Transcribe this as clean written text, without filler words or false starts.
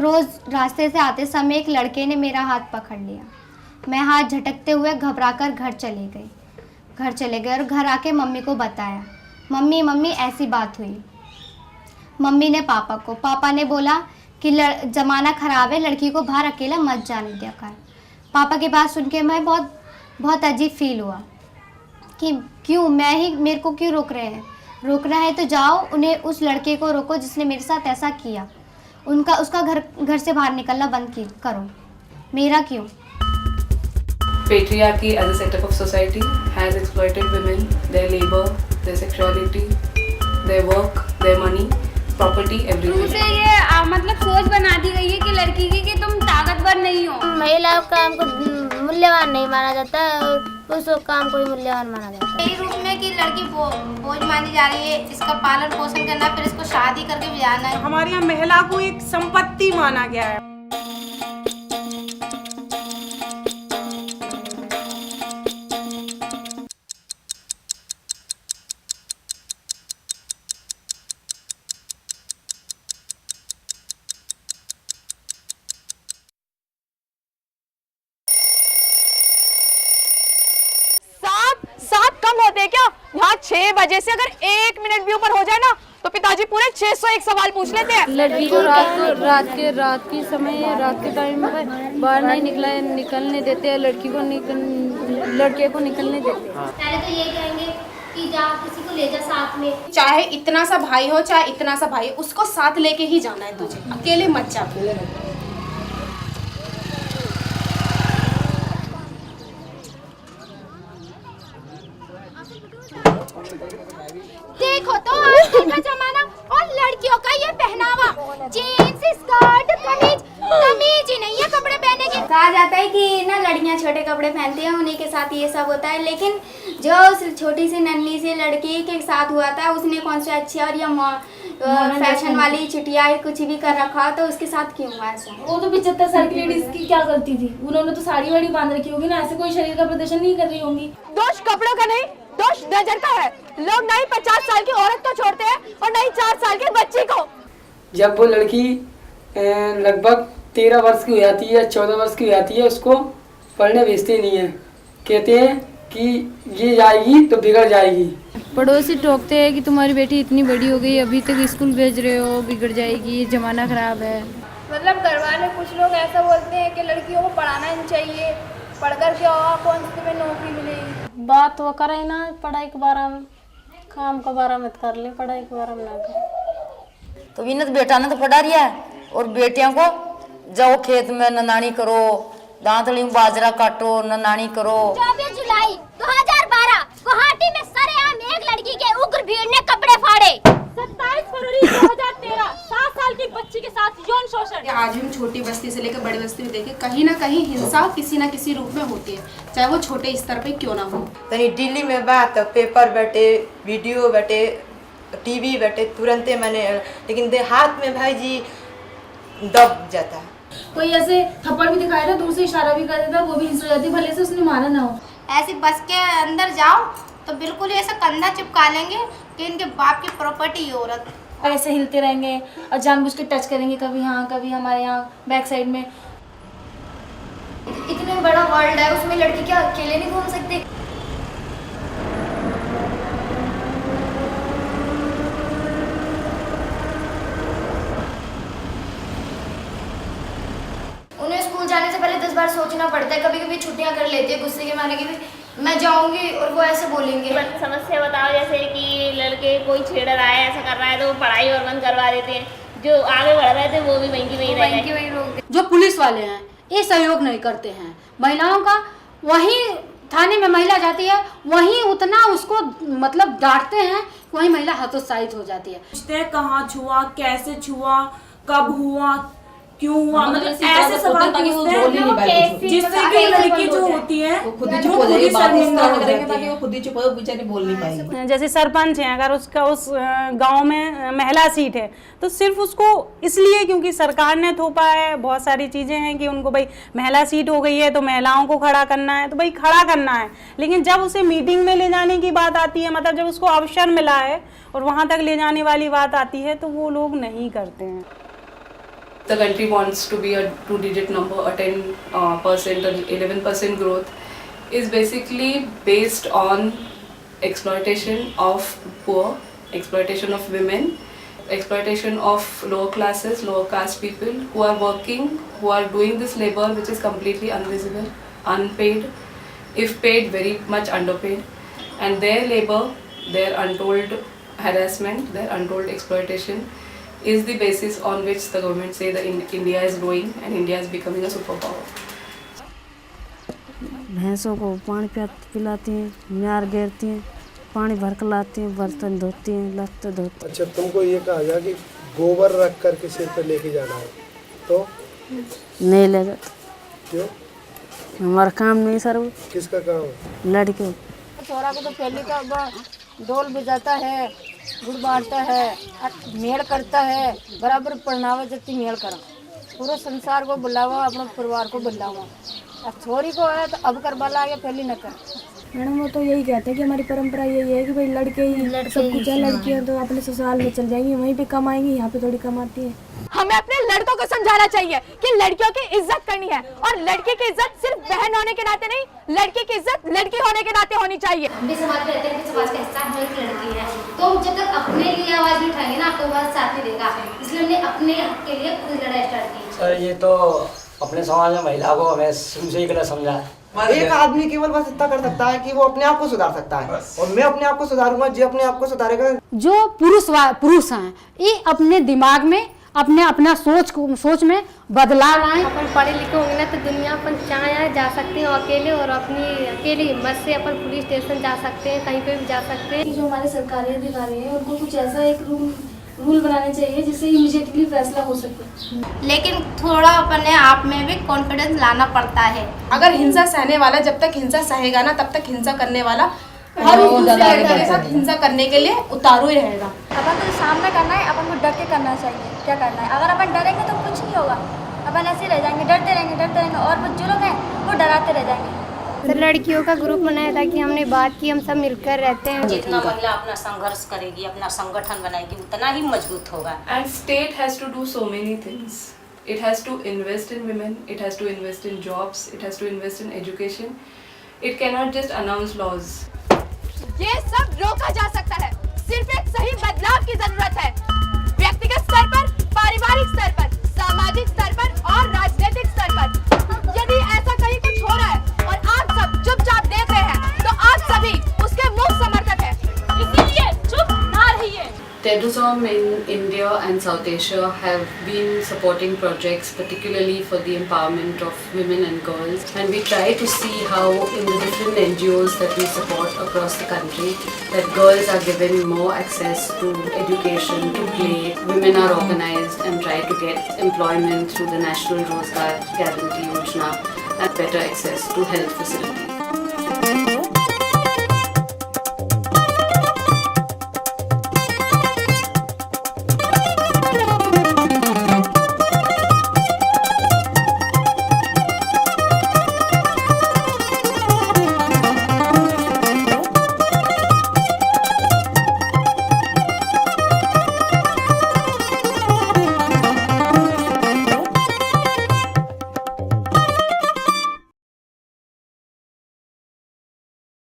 रोज़ रास्ते से आते समय एक लड़के ने मेरा हाथ पकड़ लिया। मैं हाथ झटकते हुए घबराकर घर चले गए और घर आके मम्मी को बताया। मम्मी ऐसी बात हुई। मम्मी ने पापा ने बोला कि ज़माना ख़राब है, लड़की को बाहर अकेला मत जाने दिया कर। पापा की बात सुन के मैं बहुत अजीब फील हुआ कि क्यों मेरे को क्यों रोक रहे हैं। रोकना है तो जाओ, उन्हें उस लड़के को रोको जिसने मेरे साथ ऐसा किया। उसका घर से बाहर निकलना बंद करो, मेरा क्यों। Patriarchy as a setup of society has exploited women, their labor, their sexuality, their work, their money, property, everything. उसे ये मतलब सोच बना दी गई है कि लड़की की कि तुम ताकतवर नहीं हो। महिला काम को मूल्यवान नहीं माना जाता और उस काम को ही मूल्यवान माना जाता है। यही रूप में कि लड़की बोझ मानी जा रही है, इसका पालन पोषण करना, फिर इसको शादी करके भी जाना है। हमारे यहाँ महिला को एक संपत्ति माना गया है। सात कम होते हैं क्या? यहाँ 6 बजे से अगर 1 मिनट भी ऊपर हो जाए ना तो पिताजी पूरे 601 सवाल पूछ लेते हैं। लड़की को रात की समय या रात के टाइम में बाहर नहीं निकलने देते हैं। लड़के को निकलने देते हैं। पहले तो ये कहेंगे कि जा किसी को ले जा साथ में। चाहे इतना सा भाई हो, चाहे इतना सा भाई, उसको साथ लेके ही जाना है तुझे, अकेले मत जा। देखो तो आजकल का जमाना और लड़कियों का ये पहनावा, जीन्स स्कर्ट कमीज ही नहीं है कपड़े पहने की। कहा जाता है कि ना लड़कियां छोटे कपड़े पहनती हैं, उन्हीं के साथ ये सब होता है। लेकिन जो उस छोटी सी नन्ही सी लड़की के साथ हुआ था, उसने कौन सी अच्छी और ये फैशन वाली चुटिया कुछ भी कर रखा, तो उसके साथ क्यों हुआ ऐसा? वो तो 75 साल की लेडीज की क्या गलती थी? उन्होंने तो साड़ी वाड़ी बांध रखी होगी ना, ऐसे कोई शरीर का प्रदर्शन नहीं कर रही होंगी। दोष कपड़ों का नहीं, दोष नजर का है। लोग नहीं 50 साल की औरत को छोड़ते हैं और नहीं 4 साल के बच्चे को। जब वो लड़की लगभग 13 वर्ष की हो जाती है या 14 वर्ष की हो जाती है, उसको पढ़ने भेजते नहीं है। कहते हैं कि ये जाएगी तो बिगड़ जाएगी। पड़ोसी टोकते हैं कि तुम्हारी बेटी इतनी बड़ी हो गई, अभी तक स्कूल भेज रहे हो, बिगड़ जाएगी, जमाना खराब है। मतलब घर वाले कुछ लोग ऐसा बोलते हैं कि लड़कियों को पढ़ाना नहीं चाहिए, पढ़कर क्या होगा, कौन सी तुम्हें नौकरी मिलेगी। बात वो करे ना पढ़ाई के बारे में, काम का बारे में कर ले, पढ़ाई के बारे में ना करे। तो विनत बेटा ने तो पढ़ा रिया है और बेटियों को जाओ खेत में ननानी करो, दांतली में बाजरा काटो, ननानी करो। 24 जुलाई 2012 गुवाहाटी में सरेआम एक लड़की के उग्र भीड़ ने कपड़े फाड़े। 27 फरवरी 2013 7 साल की बच्ची के साथ यौन शोषण। आज हम छोटी बस्ती से लेकर बड़ी बस्ती में देखें, कहीं ना कहीं हिंसा किसी ना किसी रूप में होती है, चाहे वो छोटे स्तर पे क्यों ना हो। तनी दिल्ली में बात पेपर बैठे, वीडियो बैठे, टीवी बैठे, तुरंत मैंने, लेकिन देहात में भाई जी दब जाता है। कोई ऐसे थप्पड़ भी दिखाया था, दूर से इशारा भी कर देता, वो भी हिंस हो जाती, भले से उसने मारा ना हो। ऐसे बस के अंदर जाओ तो बिल्कुल ऐसा कंधा चिपका लेंगे कि इनके बाप की प्रॉपर्टी औरत। ऐसे हिलते रहेंगे और जानबूझ के टच करेंगे, कभी यहाँ कभी हमारे यहाँ बैक साइड में। इतने बड़ा वर्ल्ड है, उसमें लड़की क्या अकेले नहीं घूम सकती? उन्हें स्कूल जाने से पहले 10 बार सोचना पड़ता है। कभी कभी छुट्टियां कर लेती है गुस्से के मारे कि मैं जाऊंगी, और वो ऐसे बोलेंगे। समस्या बताओ, जैसे कि लड़के कोई छेड़ रहा है, ऐसा कर रहा है, तो वो पढ़ाई और बंद करवा देते हैं। जो आगे बढ़ रहे थे वो भी वहीं की वहीं रोक। जो पुलिस वाले हैं ये सहयोग नहीं करते हैं महिलाओं का। वहीं थाने में महिला जाती है, वहीं उतना उसको मतलब डांटते हैं, वहीं महिला हतोत्साहित हो जाती है। पूछते हैं कहाँ छुआ, कैसे छुआ, कब हुआ, क्यों हुआ, मतलब ऐसे सवाल पूछते हैं जिससे कि लड़की जो होती है वो खुद ही चुप हो जाएगी, ताकि वो खुद ही चुप हो, बेचारी बोल नहीं पाएगी। जैसे सरपंच है, अगर उसका उस गांव में महिला सीट है तो सिर्फ उसको इसलिए क्योंकि सरकार ने थोपा है, बहुत सारी चीज़ें हैं कि उनको भाई महिला सीट हो गई है तो महिलाओं को खड़ा करना है, तो भाई खड़ा करना है। लेकिन जब उसे मीटिंग में ले जाने की बात आती है, मतलब जब उसको अवसर मिला है और वहाँ तक ले जाने वाली बात आती है, तो वो लोग नहीं करते हैं। The country wants to be a 2-digit number, a 10% or 11% growth, is basically based on exploitation of poor, exploitation of women, exploitation of lower classes, lower caste people who are working, who are doing this labor which is completely invisible, unpaid, if paid very much underpaid, and their labor, their untold harassment, their untold exploitation is the basis on which the government say that India is growing and India is becoming a superpower. भैंसों को पानी पिलाती हैं, म्यार घेरती हैं, पानी भर कर लाती हैं, बर्तन धोती हैं, लत्ते धोती हैं। अच्छा, तुमको ये कहा गया कि गोबर रख कर के सिर पे लेके जाना है, तो नहीं ले जाते। क्यों? हमारा काम नहीं सर वो। किसका काम है? लड़कियों। छोरा को तो पहले का ढोल बजाता है, गुड़ बांटता है, मेल करता है, बराबर पहनावा जति मेल करा, पूरे संसार को बुलावा, अपने परिवार को बुलावा। अब छोरी को है तो अब करवा लागे, पहले न कर। मैडम वो तो यही कहते हैं कि हमारी परंपरा यही है कि भाई लड़के ही सब कुछ है, लड़कियां तो अपने ससुराल में चल जाएंगी, वहीं पे कमाएंगी, यहाँ पे थोड़ी कमाती है। हमें अपने लड़कों को समझाना चाहिए कि लड़कियों की इज्जत करनी है और लड़के की इज्जत सिर्फ बहन होने के नाते नहीं, लड़के की इज्जत लड़की होने के नाते होनी चाहिए। हम भी समाज में रहते हैं, समाज का हिस्सा हर एक लड़की है, तो जब तक अपने लिए आवाज नहीं उठाएंगे ना, आपको आवाज साथ नहीं देगा, इसलिए हमने अपने हक के लिए खुद लड़ाई स्टार्ट की। सर ये तो अपने समाज में महिला को हमें शुरू से ही गलत समझा है। एक आदमी केवल बस इतना कर सकता है कि वो अपने आप को सुधार सकता है, और मैं अपने आप को सुधारूंगा, जो अपने आप को सुधारेगा। जो पुरुष हैं ये अपने दिमाग में अपना सोच में बदलाव लाएं। अपन पढ़े लिखे होंगे ना तो दुनिया अपन चाहे जा सकते हैं अकेले, और अपनी अकेली हिम्मत से अपन पुलिस स्टेशन जा सकते हैं, कहीं पे भी जा सकते हैं। जो हमारे सरकारी अधिकारी हैं उनको कुछ ऐसा एक रूल बनाने चाहिए जिससे इमीडिएटली फैसला हो सके। लेकिन थोड़ा अपने आप में भी कॉन्फिडेंस लाना पड़ता है। अगर हिंसा सहने वाला जब तक हिंसा सहेगा ना, तब तक हिंसा करने वाला हर दूसरे के साथ हिंसा करने के लिए उतारू ही रहेगा। अपन तो सामना करना है, अपन को डर के करना चाहिए। क्या करना है? अगर अपन डरेंगे तो कुछ नहीं होगा, अपन ऐसे रह जाएंगे, डरते रहेंगे, और वो जो लोग हैं वो डराते रह जाएंगे। सर लड़कियों का ग्रुप बनाया था कि हमने बात की, हम सब मिलकर रहते हैं। जितना महिला अपना संघर्ष करेगी, अपना संगठन बनाएगी, उतना ही मजबूत होगा। And state has to do so many things. It has to invest in women, it has to invest in jobs, it has to invest in education. It cannot just announce laws. ये सब रोका जा सकता है, सिर्फ एक सही बदलाव की जरूरत है। व्यक्तिगत स्तर पर, पारिवारिक स्तर पर, सामाजिक स्तर पर और राजनीतिक स्तर पर। यदि ऐसा कहीं कुछ हो रहा है और आप सब चुपचाप देख रहे हैं, तो आप सभी उसके मुख्य समर्थक हैं, इसीलिए चुप ना रहिए। TEDUSOM in India and South Asia have been supporting projects particularly for the empowerment of women and girls, and we try to see how in the different NGOs that we support across the country that girls are given more access to education, to play, women are organized and try to get employment through the National Rozgar Guarantee Yojana and better access to health facilities.